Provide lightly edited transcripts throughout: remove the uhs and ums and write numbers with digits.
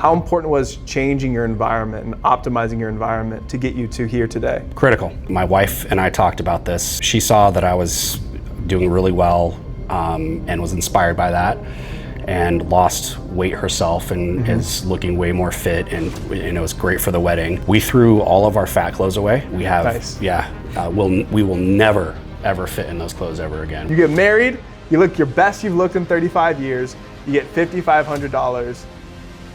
How important was changing your environment and optimizing your environment to get you to here today? Critical. My wife and I talked about this. She saw that I was doing really well and was inspired by that, and lost weight herself and is looking way more fit, and it was great for the wedding. We threw all of our fat clothes away. We have, nice. We will never ever fit in those clothes ever again. You get married, you look your best you've looked in 35 years, you get $5,500,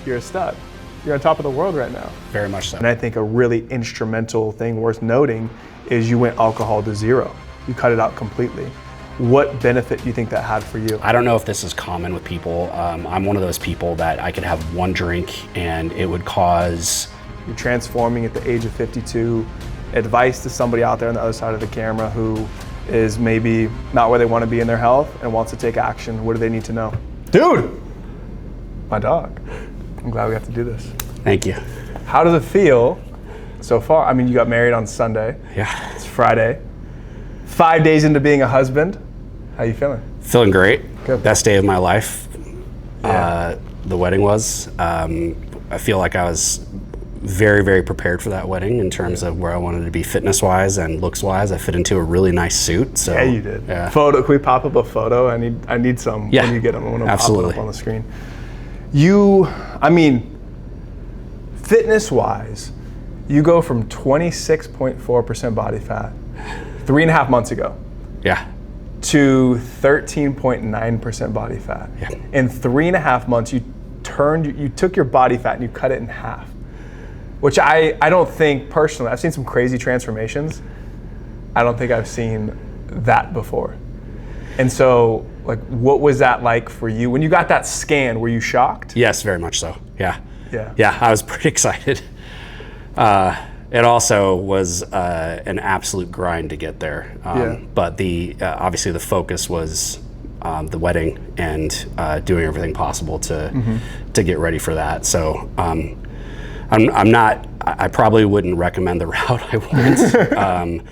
you're a stud. You're on top of the world right now. Very much so. And I think a really instrumental thing worth noting is you went alcohol to zero. You cut it out completely. What benefit do you think that had for you? I don't know if this is common with people. I'm one of those people that I could have one drink and it would cause... You're transforming at the age of 52. Advice to somebody out there on the other side of the camera who is maybe not where they want to be in their health and wants to take action. What do they need to know? Dude! My dog. I'm glad we got to do this. Thank you. How does it feel so far? I mean, you got married on Sunday. Yeah. It's Friday. 5 days into being a husband. How you feeling? Feeling great. Good. Best day of my life. Yeah. The wedding was. I feel like I was very, very prepared for that wedding in terms of where I wanted to be fitness-wise and looks-wise. I fit into a really nice suit. So, yeah, you did. Yeah. Photo. Can we pop up a photo? I need some when you get them. I want to pop it up on the screen. I mean, fitness-wise, you go from 26.4% body fat 3.5 months ago. Yeah. To 13.9% body fat. Yeah. In 3.5 months, you took your body fat and you cut it in half. Which I don't think personally, I've seen some crazy transformations. I don't think I've seen that before. And so, like, what was that like for you? When you got that scan, were you shocked? Yes, very much so. Yeah. Yeah. Yeah, I was pretty excited. It also was an absolute grind to get there. But obviously the focus was the wedding and doing everything possible to get ready for that. So I probably wouldn't recommend the route I went.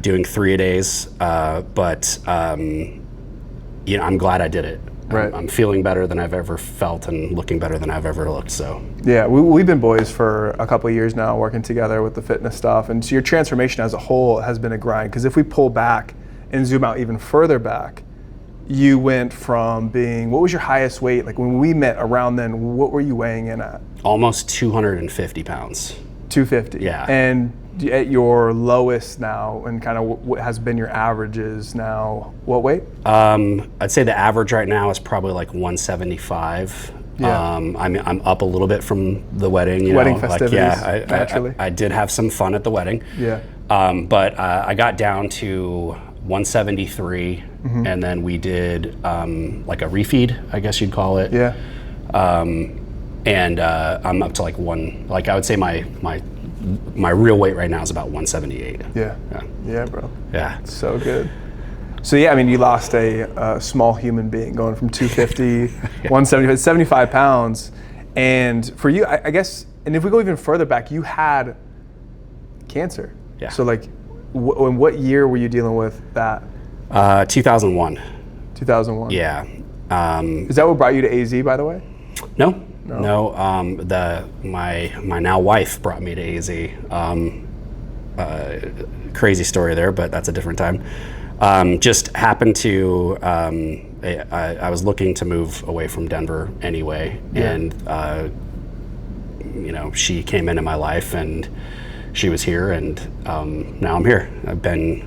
Doing 3-a-days, but I'm glad I did it. Right. I'm feeling better than I've ever felt and looking better than I've ever looked. So yeah, we've been boys for a couple of years now, working together with the fitness stuff, and so your transformation as a whole has been a grind. Because if we pull back and zoom out even further back, you went from being, what was your highest weight? Like when we met around then, what were you weighing in at? Almost 250 pounds. 250. Yeah. And at your lowest now, and kind of what has been your averages now, what weight? I'd say the average right now is probably like 175. Yeah. I'm up a little bit from the wedding. Wedding festivities, naturally. I did have some fun at the wedding. Yeah. But I got down to 173, and then we did like a refeed, I guess you'd call it. Yeah. And I'm up to like I would say my real weight right now is about 178. Yeah, bro. Yeah. So good. So yeah, I mean, you lost a small human being going from 250, 170, 75 pounds. And for you, I guess, and if we go even further back, you had cancer. Yeah. So like, in what year were you dealing with that? 2001. 2001. Yeah. Is that what brought you to AZ, by the way? No. My now wife brought me to AZ. Crazy story there, but that's a different time. Just happened to, I was looking to move away from Denver anyway, and she came into my life and she was here, and now I'm here. I've been,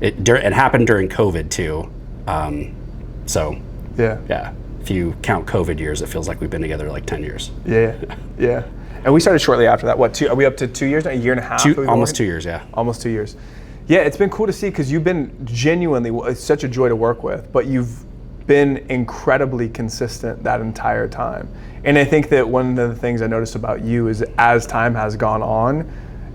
it happened during COVID too. So yeah. If you count COVID years, it feels like we've been together like 10 years. Yeah. And we started shortly after that. What, are we up to 2 years now? A year and a half? Almost 2 years, yeah. Almost 2 years. Yeah, it's been cool to see because you've been genuinely, it's such a joy to work with, but you've been incredibly consistent that entire time. And I think that one of the things I noticed about you is as time has gone on,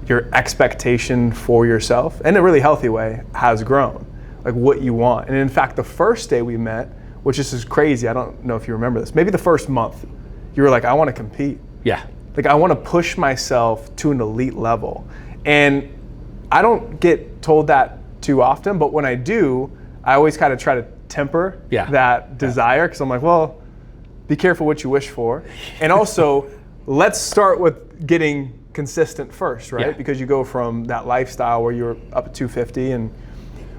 your expectation for yourself, in a really healthy way, has grown. Like what you want. And in fact, the first day we met, which is crazy, I don't know if you remember this, maybe the first month, you were like, I want to compete. Yeah. Like I want to push myself to an elite level. And I don't get told that too often, but when I do, I always kind of try to temper that desire, because I'm like, well, be careful what you wish for. And also, let's start with getting consistent first, right? Yeah. Because you go from that lifestyle where you're up at 250 and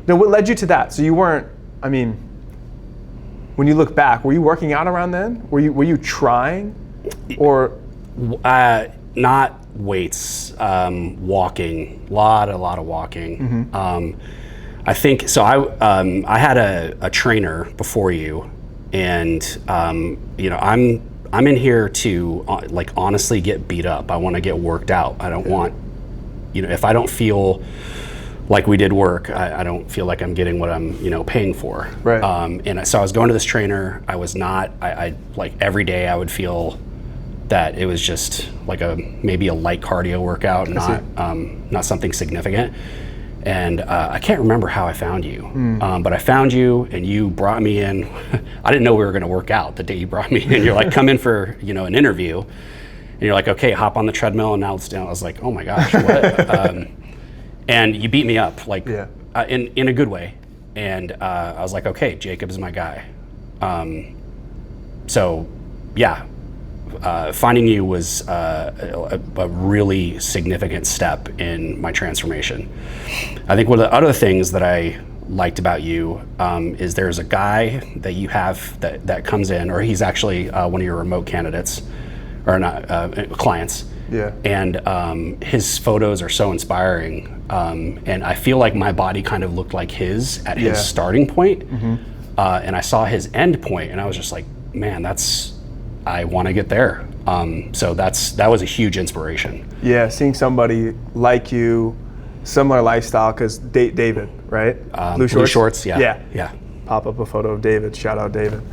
now what led you to that? So you weren't, I mean, when you look back, were you working out around then? Were you trying or? Not weights, walking, a lot of walking. I think, so I had a trainer before you, and you know, I'm in here to like honestly get beat up. I want to get worked out. I don't want, you know, if I don't feel like we did work, I don't feel like I'm getting what I'm, you know, paying for. Right. And so I was going to this trainer. I was not, I like every day I would feel that it was just like maybe a light cardio workout, not something significant. And I can't remember how I found you, but I found you and you brought me in. I didn't know we were going to work out the day you brought me in. You're like, come in for, you know, an interview, and you're like, okay, hop on the treadmill, and now let's down. I was like, oh my gosh, what? And you beat me up, like in a good way. And I was like, okay, Jacob's my guy. So yeah. Finding you was a really significant step in my transformation. I think one of the other things that I liked about you is there's a guy that you have that comes in, or he's actually one of your remote candidates, or not clients. Yeah. And his photos are so inspiring, and I feel like my body kind of looked like his at his starting point, and I saw his end point, and I was just like, man, I want to get there. So that was a huge inspiration. Yeah, seeing somebody like you, similar lifestyle, because David, right? Blue shorts, yeah. Pop up a photo of David, shout out David.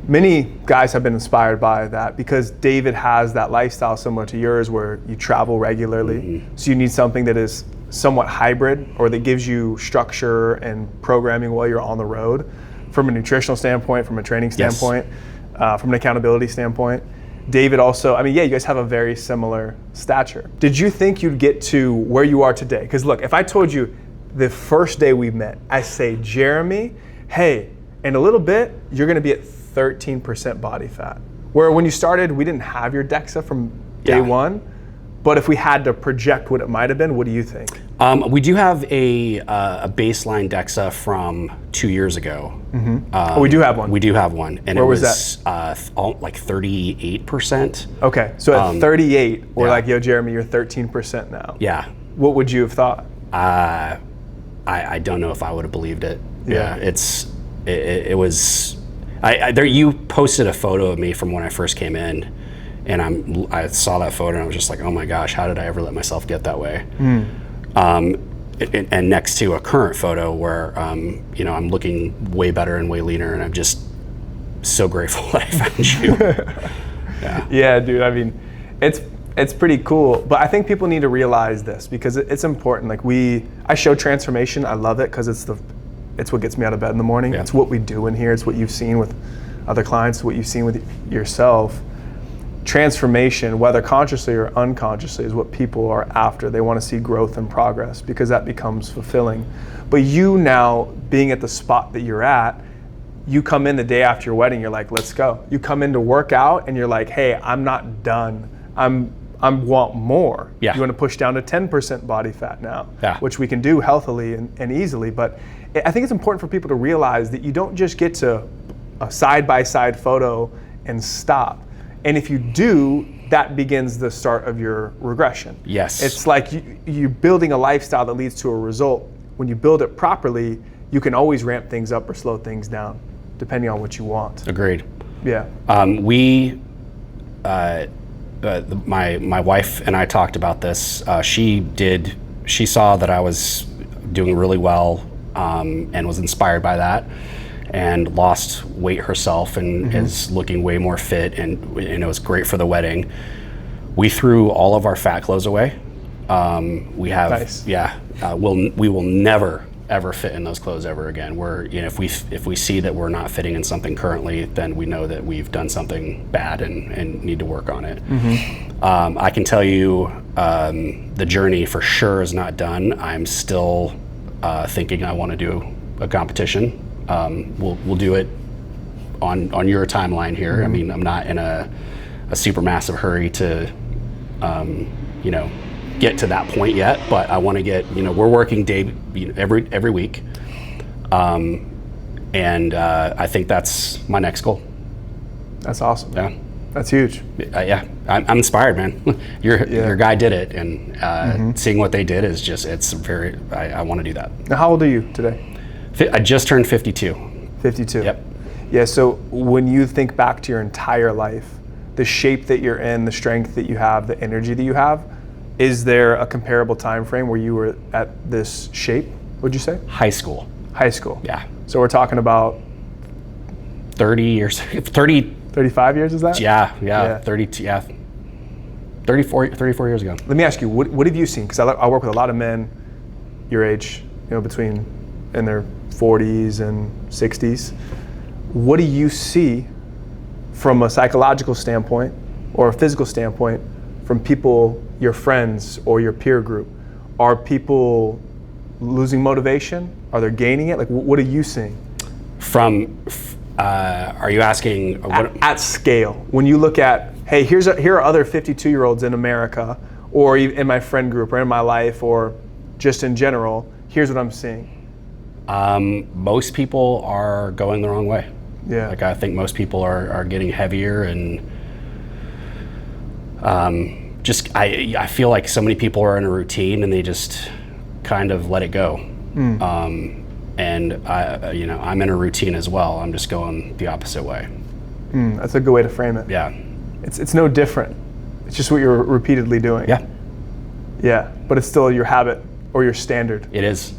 Many guys have been inspired by that because David has that lifestyle similar to yours where you travel regularly. So you need something that is somewhat hybrid or that gives you structure and programming while you're on the road from a nutritional standpoint, from a training standpoint. From an accountability standpoint. David also, I mean, yeah, you guys have a very similar stature. Did you think you'd get to where you are today? Because look, if I told you the first day we met, I say, Jeremy, hey, in a little bit, you're gonna be at 13% body fat. Where when you started, we didn't have your DEXA from day one, but if we had to project what it might have been, what do you think? We do have a baseline DEXA from 2 years ago. We do have one. We do have one, and Where it was that? Like 38%. Okay, so at 38, we're like, yo, Jeremy, you're 13% now. Yeah. What would you have thought? I don't know if I would have believed it. Yeah, it was. You posted a photo of me from when I first came in, and I saw that photo and I was just like, oh my gosh, how did I ever let myself get that way? And next to a current photo where you know, I'm looking way better and way leaner, and I'm just so grateful that I found you. Yeah, dude. I mean, it's pretty cool, but I think people need to realize this because it's important. Like I show transformation. I love it because it's what gets me out of bed in the morning. It's what we do in here. It's what you've seen with other clients. What you've seen with yourself. Transformation, whether consciously or unconsciously, is what people are after. They want to see growth and progress because that becomes fulfilling. But you now, being at the spot that you're at, you come in the day after your wedding, you're like, let's go. You come in to work out and you're like, hey, I'm not done. I want more. You want to push down to 10% body fat now, which we can do healthily and easily. But I think it's important for people to realize that you don't just get to a side-by-side photo and stop. And if you do, that begins the start of your regression. Yes. It's like you're building a lifestyle that leads to a result. When you build it properly, you can always ramp things up or slow things down, depending on what you want. Agreed. Yeah. My wife and I talked about this. She saw that I was doing really well and was inspired by that, and lost weight herself and is looking way more fit, and it was great for the wedding. We threw all of our fat clothes away. We have, we will never ever fit in those clothes ever again. If we see that we're not fitting in something currently, then we know that we've done something bad and need to work on it. I can tell you the journey for sure is not done. I'm still thinking I want to do a competition. We'll do it on your timeline here. I mean, I'm not in a super massive hurry to, get to that point yet, but I want to get, we're working every week. And I think that's my next goal. That's awesome. Yeah. That's huge. Yeah. I'm inspired, man. Your guy did it, and seeing what they did is just, I want to do that. Now, how old are you today? I just turned 52. 52. Yep. Yeah, so when you think back to your entire life, the shape that you're in, the strength that you have, the energy that you have, is there a comparable time frame where you were at this shape, would you say? High school. High school. Yeah. So we're talking about 30 years, 35 years, is that? Yeah. 32, 34 years ago. Let me ask you, what have you seen? Because I work with a lot of men your age, between in their 40s and 60s. What do you see from a psychological standpoint or a physical standpoint from people, your friends or your peer group? Are people losing motivation? Are they gaining it? Like, what are you seeing? Are you asking? At scale, when you look at, hey, here are other 52-year-olds in America, or in my friend group, or in my life, or just in general, here's what I'm seeing. Most people are going the wrong way. Yeah. Like, I think most people are getting heavier, and I feel like so many people are in a routine and they just kind of let it go. And I'm in a routine as well. I'm just going the opposite way. That's a good way to frame it. Yeah. It's no different. It's just what you're repeatedly doing. Yeah. Yeah, but it's still your habit or your standard. It is.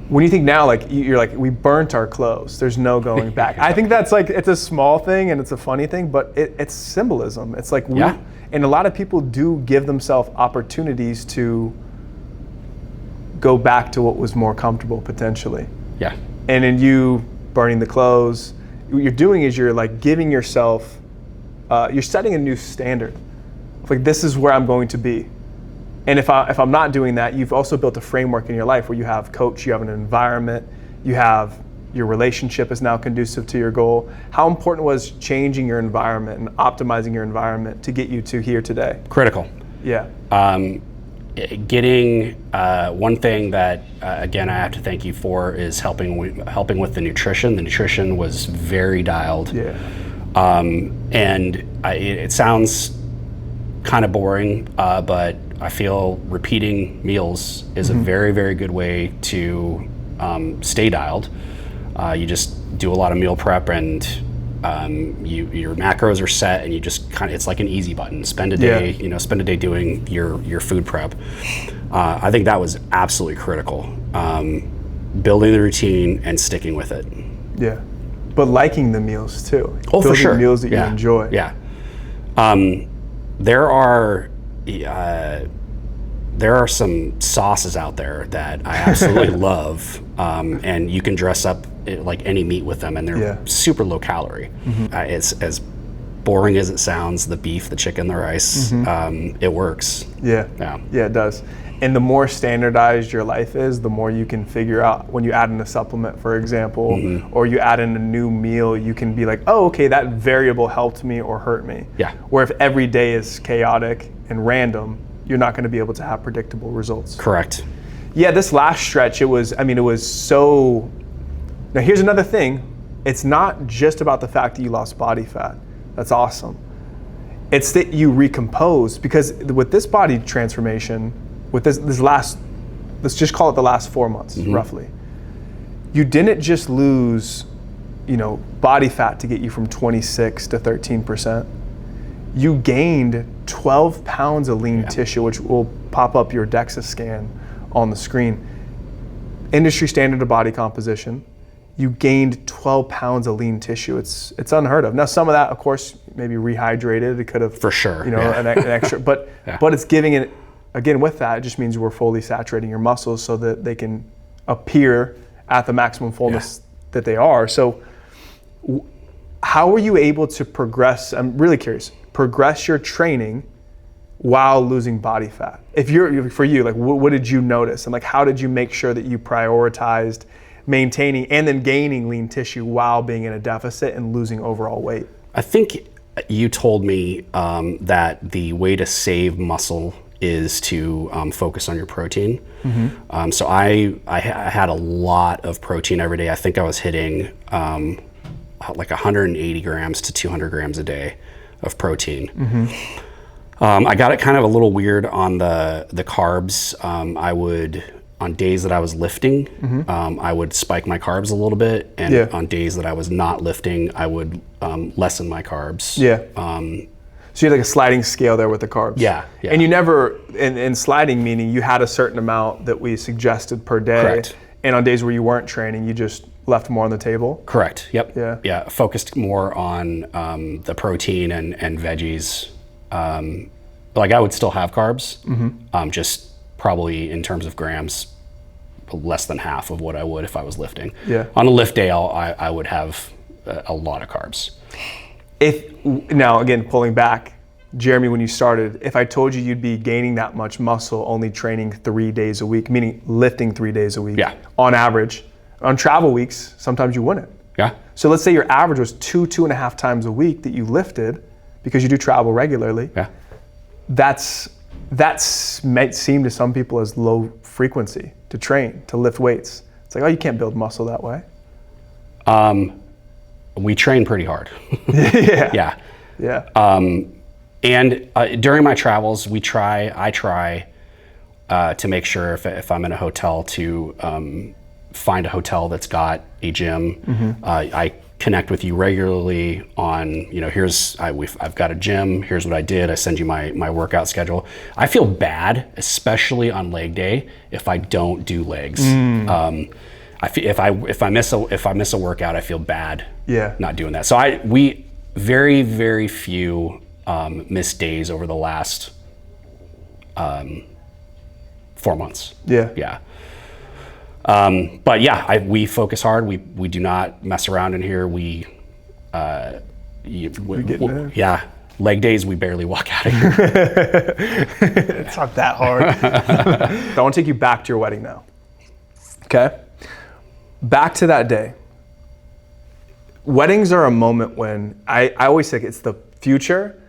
When you think now, like, you're like, we burnt our clothes, there's no going back. I think that's like, it's a small thing and it's a funny thing, but it's symbolism. It's like, and a lot of people do give themselves opportunities to go back to what was more comfortable potentially. Yeah. And in you burning the clothes, what you're doing is you're like giving yourself, you're setting a new standard. Like, this is where I'm going to be. And if I'm not doing that, you've also built a framework in your life where you have coach, you have an environment, you have your relationship is now conducive to your goal. How important was changing your environment and optimizing your environment to get you to here today? Critical. Yeah. Getting one thing that again I have to thank you for is helping with the nutrition. The nutrition was very dialed. Yeah. And it sounds kind of boring, but I feel repeating meals is a very, very good way to stay dialed. You just do a lot of meal prep, and your macros are set, and you just it's like an easy button. Spend a day, spend a day doing your food prep. I think that was absolutely critical. Building the routine and sticking with it. Yeah, but liking the meals too. Oh, for sure. Meals that you enjoy. Yeah. There are some sauces out there that I absolutely love, and you can dress up like any meat with them, and they're super low calorie. It's as boring as it sounds, the beef, the chicken, the rice, it works. Yeah, it does. And the more standardized your life is, the more you can figure out when you add in a supplement, for example, or you add in a new meal, you can be like, oh, okay, that variable helped me or hurt me. Yeah. Where if every day is chaotic and random, you're not going to be able to have predictable results. Correct. Yeah, this last stretch, it was so. Now here's another thing. It's not just about the fact that you lost body fat. That's awesome. It's that you recompose, because with this body transformation, with this last, let's just call it the last 4 months, roughly. You didn't just lose, body fat to get you from 26 to 13%. You gained 12 pounds of lean tissue, which will pop up your DEXA scan on the screen. Industry standard of body composition. You gained 12 pounds of lean tissue. It's unheard of. Now, some of that, of course, maybe rehydrated. It could have, for sure, an extra. But it's giving it. Again, with that, it just means we're fully saturating your muscles so that they can appear at the maximum fullness that they are. So, how were you able to progress? I'm really curious. Progress your training while losing body fat. For you, like, what did you notice, and like, how did you make sure that you prioritized maintaining and then gaining lean tissue while being in a deficit and losing overall weight? I think you told me that the way to save muscle is to focus on your protein. So I had a lot of protein every day. I think I was hitting like 180 grams to 200 grams a day of protein. I got it kind of a little weird on the carbs. I would, on days that I was lifting, I would spike my carbs a little bit, and on days that I was not lifting, I would lessen my carbs. So you had like a sliding scale there with the carbs. Yeah. And you never, in sliding meaning you had a certain amount that we suggested per day. Correct. And on days where you weren't training, you just left more on the table? Correct, yep. Yeah. Focused more on the protein and veggies. Like I would still have carbs, just probably in terms of grams, less than half of what I would if I was lifting. On a lift day, I would have a lot of carbs. Now, again, pulling back, Jeremy, when you started, if I told you you'd be gaining that much muscle only training 3 days a week, meaning lifting 3 days a week, on average, on travel weeks, sometimes you wouldn't. So let's say your average was 2.5 times a week that you lifted because you do travel regularly. That might seem to some people as low frequency to train, to lift weights. It's like, oh, you can't build muscle that way. We train pretty hard. And during my travels, I try to make sure if I'm in a hotel to find a hotel that's got a gym. I connect with you regularly on, I've got a gym, here's what I did, I send you my workout schedule. I feel bad, especially on leg day, if I don't do legs. If I miss a workout, I feel bad not doing that. So we very, very few missed days over the last 4 months. But we focus hard. We do not mess around in here. Leg days, we barely walk out of here. It's not that hard. I want to take you back to your wedding now. Okay? Back to that day. Weddings are a moment when I always say it's the future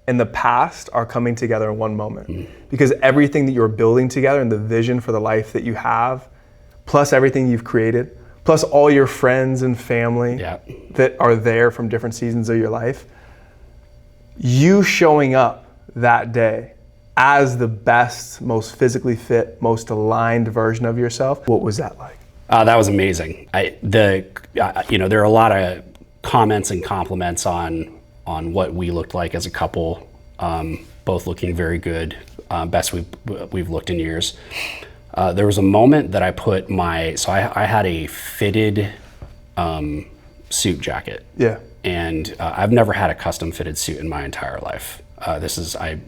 and the past are coming together in one moment. Because everything that you're building together and the vision for the life that you have, plus everything you've created, plus all your friends and family that are there from different seasons of your life, you showing up that day as the best, most physically fit, most aligned version of yourself, what was that like? That was amazing. There are a lot of comments and compliments on what we looked like as a couple, both looking very good, best we've looked in years. There was a moment that I put I had a fitted suit jacket. And I've never had a custom fitted suit in my entire life. I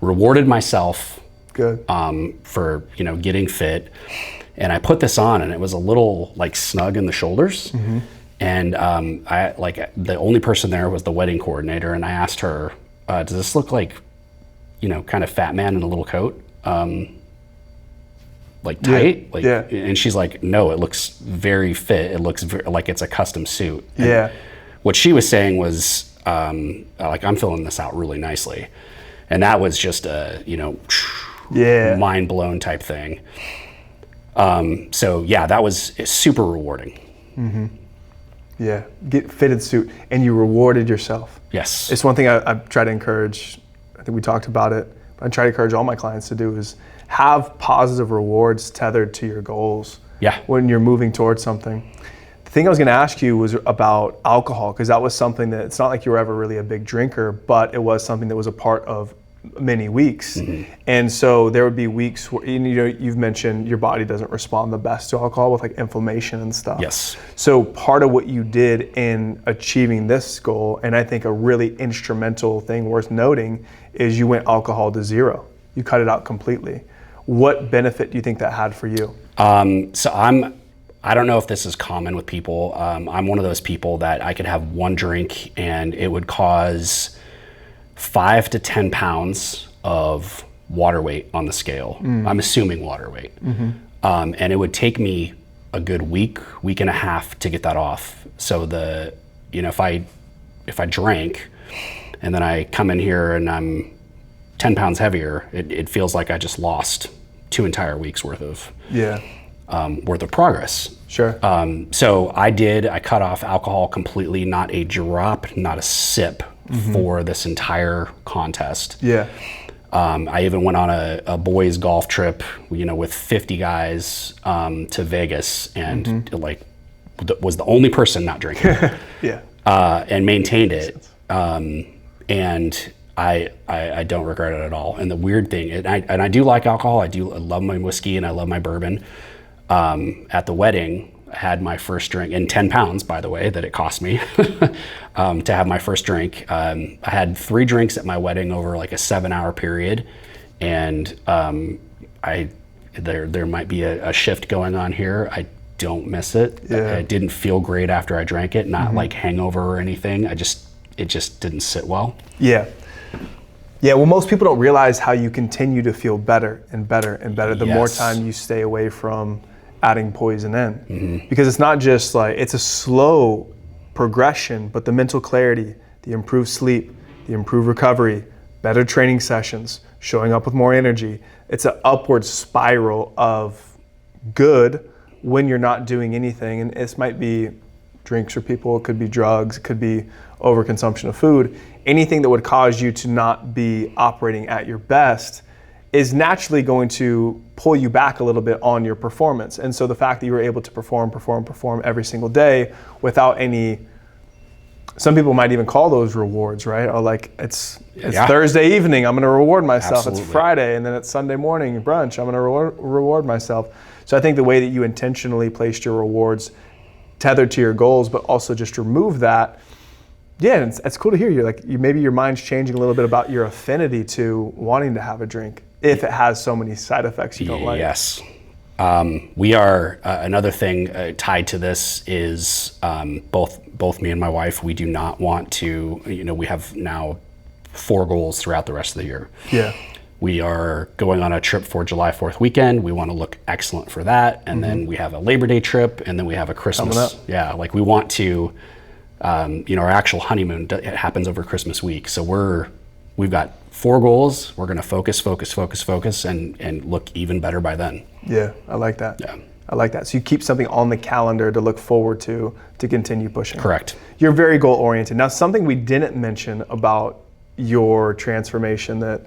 rewarded myself for getting fit, and I put this on, and it was a little like snug in the shoulders. And the only person there was the wedding coordinator, and I asked her, does this look like kind of fat man in a little coat? Like tight? And she's like, no, it looks very fit. It looks like it's a custom suit. And what she was saying was, I'm filling this out really nicely. And that was just a, mind blown type thing. That was super rewarding. Get fitted suit, and you rewarded yourself. Yes. It's one thing I try to encourage. I think we talked about it. I try to encourage all my clients to do is have positive rewards tethered to your goals. When you're moving towards something. The thing I was going to ask you was about alcohol, because that was something that it's not like you were ever really a big drinker, but it was something that was a part of many weeks. And so there would be weeks where you've mentioned your body doesn't respond the best to alcohol with like inflammation and stuff. So part of what you did in achieving this goal, and I think a really instrumental thing worth noting, is you went alcohol to zero. You cut it out completely. What benefit do you think that had for you? I don't know if this is common with people. I'm one of those people that I could have one drink and it would cause 5 to 10 pounds of water weight on the scale. I'm assuming water weight. And it would take me a good week and a half to get that off. So if I drank and then I come in here and I'm 10 pounds heavier, it feels like I just lost 2 entire weeks worth of progress. Sure. So I cut off alcohol completely, not a drop, not a sip for this entire contest. Yeah. I even went on a boys golf trip, with 50 guys to Vegas, and was the only person not drinking. Yeah. And maintained it. And I don't regret it at all. And the weird thing, and I do like alcohol. I love my whiskey and I love my bourbon. At the wedding, I had my first drink, and 10 pounds, by the way, that it cost me to have my first drink. I had 3 drinks at my wedding over like a 7-hour period, and there might be a shift going on here. I don't miss it. Yeah. I didn't feel great after I drank it, not like hangover or anything. It just didn't sit well. Yeah. Yeah, well, most people don't realize how you continue to feel better and better and better the more time you stay away from adding poison in. Because it's not just like, it's a slow progression, but the mental clarity, the improved sleep, the improved recovery, better training sessions, showing up with more energy, it's an upward spiral of good when you're not doing anything. And this might be drinks for people, it could be drugs, it could be overconsumption of food. Anything that would cause you to not be operating at your best is naturally going to pull you back a little bit on your performance. And so the fact that you were able to perform every single day without any, some people might even call those rewards, right? Or like, it's Thursday evening, I'm gonna reward myself. Absolutely. It's Friday, and then it's Sunday morning brunch, I'm gonna reward myself. So I think the way that you intentionally placed your rewards tethered to your goals, but also just remove that, it's cool to hear. Maybe your mind's changing a little bit about your affinity to wanting to have a drink if it has so many side effects you don't like. Yes. We are, another thing tied to this is both me and my wife, we do not want to, we have now 4 goals throughout the rest of the year. Yeah. We are going on a trip for July 4th weekend. We want to look excellent for that. And then we have a Labor Day trip, and then we have a Christmas. Coming up. Yeah, we want to, our actual honeymoon happens over Christmas week. So we've got 4 goals. We're going to focus, and look even better by then. Yeah, I like that. Yeah. I like that. So you keep something on the calendar to look forward to continue pushing. Correct. You're very goal oriented. Now, something we didn't mention about your transformation that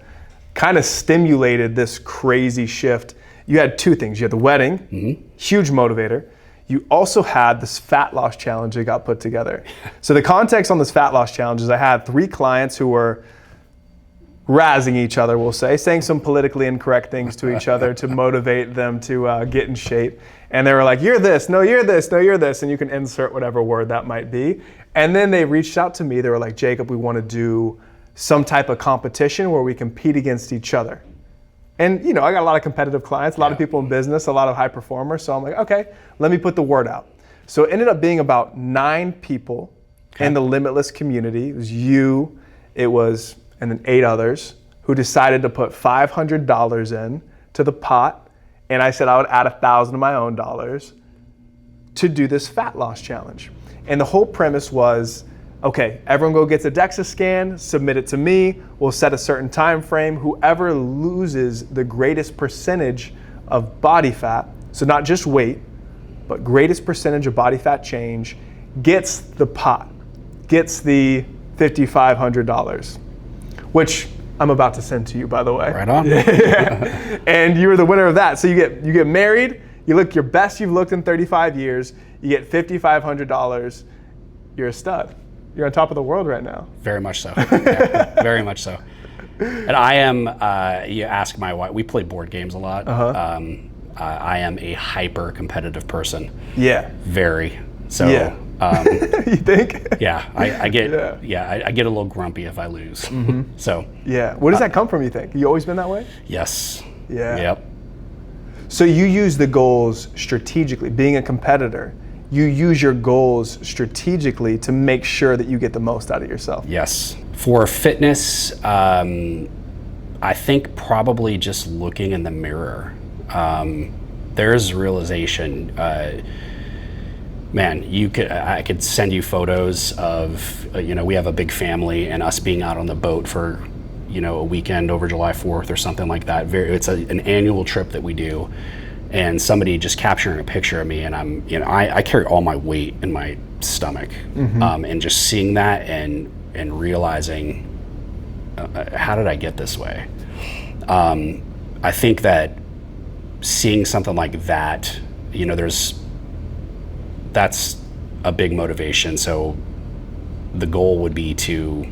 kind of stimulated this crazy shift. You had 2 things. You had the wedding, huge motivator. You also had this fat loss challenge that got put together. So the context on this fat loss challenge is I had 3 clients who were razzing each other, we'll say, saying some politically incorrect things to each other to motivate them to get in shape. And they were like, you're this, no, you're this, no, you're this, and you can insert whatever word that might be. And then they reached out to me. They were like, Jacob, we want to do some type of competition where we compete against each other. And I got a lot of competitive clients, a lot of people in business, a lot of high performers. So I'm like, okay, let me put the word out. So it ended up being about 9 people in the Limitless community. It was you, and then 8 others who decided to put $500 in to the pot. And I said I would add $1,000 of my own dollars to do this fat loss challenge. And the whole premise was, okay, everyone go gets a DEXA scan, submit it to me, we'll set a certain time frame. Whoever loses the greatest percentage of body fat, so not just weight, but greatest percentage of body fat change, gets the pot, gets the $5,500, which I'm about to send to you, by the way. Right on. And you were the winner of that. So you get married, you look your best you've looked in 35 years, you get $5,500, you're a stud. You're on top of the world right now. Very much so. Yeah, very much so. And I am, you ask my wife, we play board games a lot. I am a hyper competitive person. Yeah. Very. So, yeah. You think? Yeah, I get I get a little grumpy if I lose. So. Yeah. Where does that come from, you think? You always been that way? Yes. Yeah. Yep. So you use the goals strategically. Being a competitor, you use your goals strategically to make sure that you get the most out of yourself. Yes. For fitness, I think probably just looking in the mirror. there's realization. Man, I could send you photos of, we have a big family, and us being out on the boat for, a weekend over July 4th or something like that. It's an annual trip that we do, and somebody just capturing a picture of me, and I carry all my weight in my stomach, and just seeing that and realizing, how did I get this way? I think that seeing something like that, that's a big motivation. So the goal would be to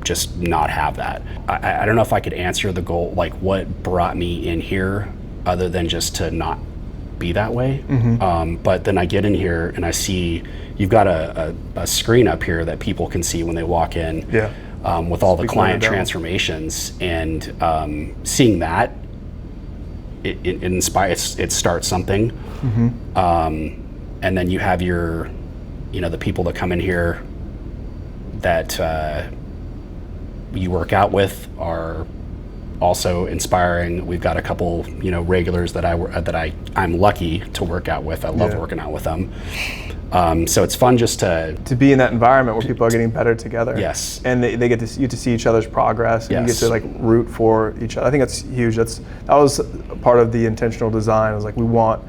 just not have that. I don't know if I could answer the goal, like what brought me in here, other than just to not be that way. But then I get in here and I see you've got a screen up here that people can see when they walk in, with all the client transformations, and seeing that it inspires, it starts something. And then you have your, the people that come in here that you work out with are also inspiring. We've got a couple, regulars that I'm lucky to work out with. I love working out with them. So it's fun just to be in that environment where people are getting better together. Yes. And they get to see each other's progress, and you get to like root for each other. I think that's huge. That was part of the intentional design. It was like, we want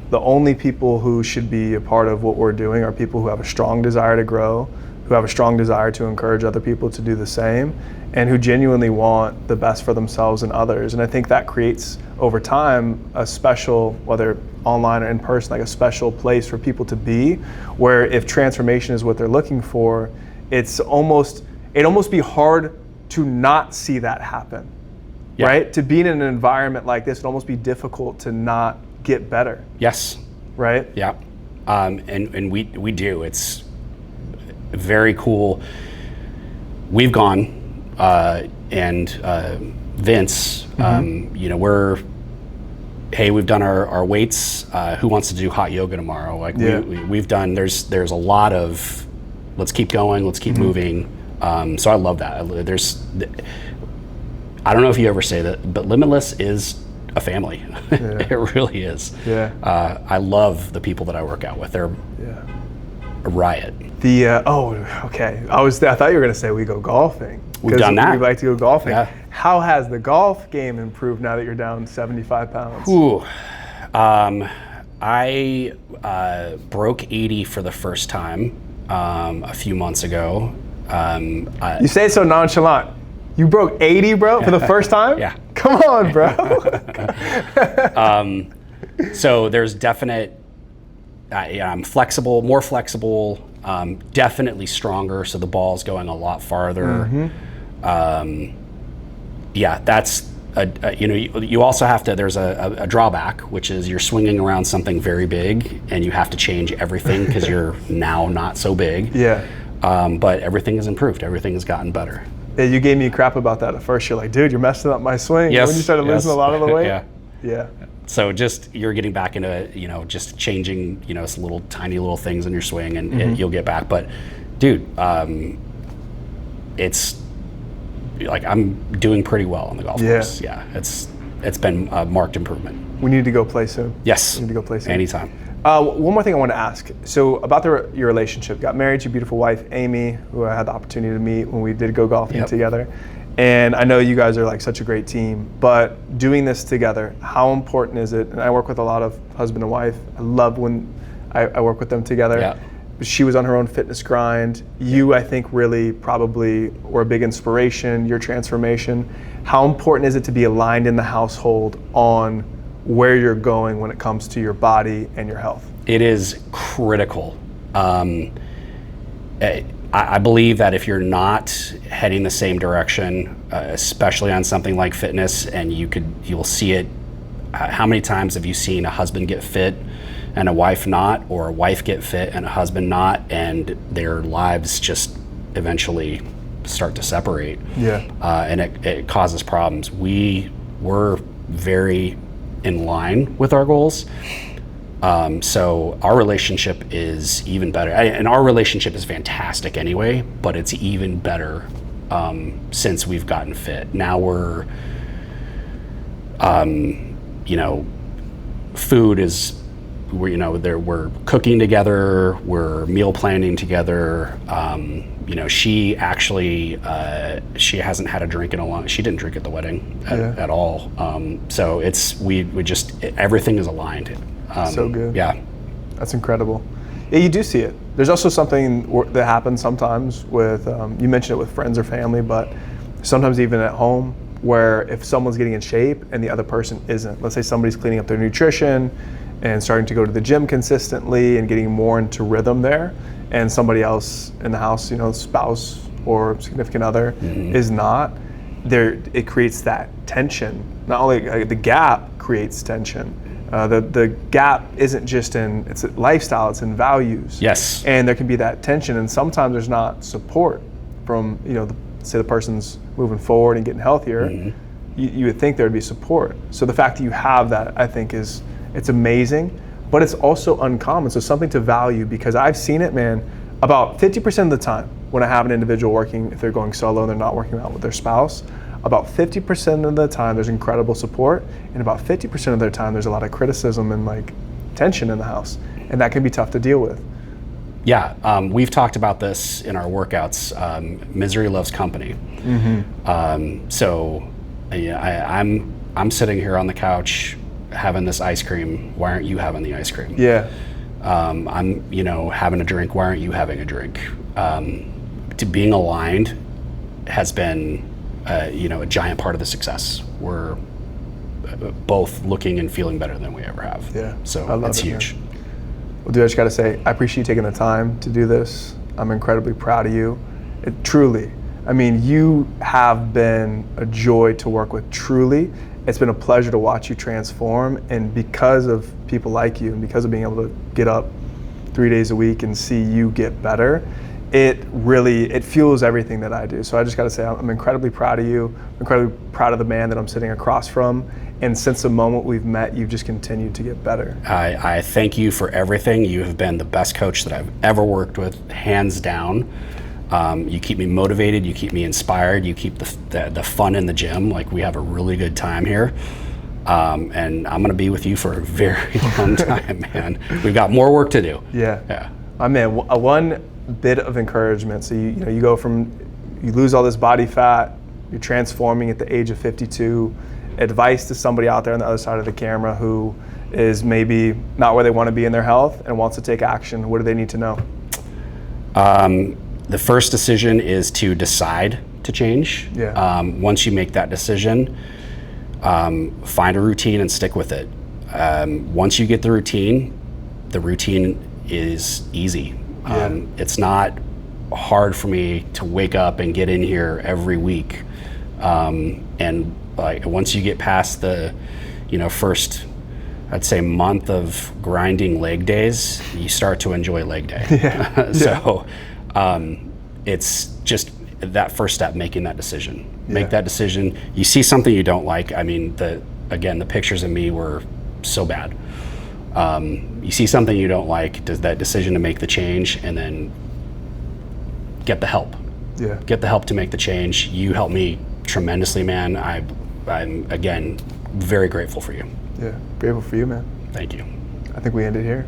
the only people who should be a part of what we're doing are people who have a strong desire to grow, who have a strong desire to encourage other people to do the same, and who genuinely want the best for themselves and others. And I think that creates, over time, a special, whether online or in person, like a special place for people to be, where if transformation is what they're looking for, it'd almost be hard to not see that happen, right? To be in an environment like this, it'd almost be difficult to not get better. Yes. Right? Yeah. And we do. It's very cool. We've gone, and Vince, we've done our weights. Who wants to do hot yoga tomorrow? Like we've done. There's a lot of, let's keep going, let's keep moving. So I love that. I don't know if you ever say that, but Limitless is a family. It really is. I love the people that I work out with. They're a riot. Okay. I thought you were going to say we go golfing. We've done that. We like to go golfing. Yeah. How has the golf game improved now that you're down 75 pounds? Ooh. I broke 80 for the first time a few months ago. You say it so nonchalant. You broke 80, bro, for the first time? Yeah. Come on, bro. So there's definite, I'm flexible, more flexible, definitely stronger, so the ball's going a lot farther. That's, you also have to, there's a drawback, which is you're swinging around something very big, and you have to change everything because you're now not so big. But everything has improved, everything has gotten better. Yeah, you gave me crap about that at first. You're like, dude, you're messing up my swing. Yes. When you started losing a lot of the weight. So just, you're getting back into, just changing, little tiny little things in your swing, and you'll get back. But dude, it's like, I'm doing pretty well on the golf course. Yeah, it's been a marked improvement. We need to go play soon. Yes. We need to go play soon. Anytime. One more thing I want to ask. So about your relationship, got married to your beautiful wife, Amy, who I had the opportunity to meet when we did go golfing together. And I know you guys are like such a great team, but doing this together, how important is it? And I work with a lot of husband and wife. I love when I work with them together. She was on her own fitness grind. You, I think, really probably were a big inspiration, your transformation. How important is it to be aligned in the household on where you're going when it comes to your body and your health? It is critical. I believe that if you're not heading the same direction, especially on something like fitness, and you'll see it. How many times have you seen a husband get fit and a wife not, or a wife get fit and a husband not, and their lives just eventually start to separate? And it causes problems. We were very in line with our goals. So our relationship is even better, and our relationship is fantastic anyway, but it's even better since we've gotten fit. Now we're food is, we're cooking together, we're meal planning together. She actually, she hasn't had a drink in a long, she didn't drink at the wedding at all. So we just, everything is aligned. So good. Yeah. That's incredible. Yeah, you do see it. There's also something that happens sometimes with, you mentioned it with friends or family, but sometimes even at home, where if someone's getting in shape and the other person isn't. Let's say somebody's cleaning up their nutrition and starting to go to the gym consistently and getting more into rhythm there, and somebody else in the house, spouse or significant other, is not, there, it creates that tension. Not only the gap creates tension, the gap isn't just in, it's a lifestyle, it's in values. Yes. And there can be that tension, and sometimes there's not support from, say the person's moving forward and getting healthier. You would think there would be support. So the fact that you have that, I think it's amazing, but it's also uncommon. So something to value, because I've seen it, man, about 50% of the time when I have an individual working, if they're going solo and they're not working out with their spouse, about 50% of the time there's incredible support, and about 50% of their time there's a lot of criticism and like tension in the house, and that can be tough to deal with. Yeah, we've talked about this in our workouts. Misery loves company. So I'm sitting here on the couch having this ice cream. Why aren't you having the ice cream? Yeah. I'm having a drink. Why aren't you having a drink? To being aligned has been a giant part of the success. We're both looking and feeling better than we ever have. Yeah. So it's huge. Man. Well, dude, I just got to say, I appreciate you taking the time to do this. I'm incredibly proud of you. Truly. I mean, you have been a joy to work with, truly. It's been a pleasure to watch you transform, and because of people like you and because of being able to get up 3 days a week and see you get better, it fuels everything that I do. So I just got to say, I'm incredibly proud of you, incredibly proud of the man that I'm sitting across from. And since the moment we've met, you've just continued to get better. I thank you for everything. You have been the best coach that I've ever worked with, hands down. You keep me motivated, you keep me inspired, you keep the fun in the gym. Like, we have a really good time here. And I'm gonna be with you for a very long time, man. We've got more work to do. Yeah. My man, one bit of encouragement. So you go from, you lose all this body fat, you're transforming at the age of 52. Advice to somebody out there on the other side of the camera who is maybe not where they want to be in their health and wants to take action. What do they need to know? The first decision is to decide to change. Yeah. Once you make that decision, find a routine and stick with it. Once you get the routine is easy. It's not hard for me to wake up and get in here every week. And like, once you get past the, first, I'd say, month of grinding leg days, you start to enjoy leg day. Yeah. So it's just that first step, making that decision. Make that decision. You see something you don't like. I mean, the pictures of me were so bad. You see something you don't like, does that decision to make the change, and then get the help. Yeah. Get the help to make the change. You helped me tremendously, man. I'm again very grateful for you. Yeah, grateful for you, man. Thank you. I think we end it here.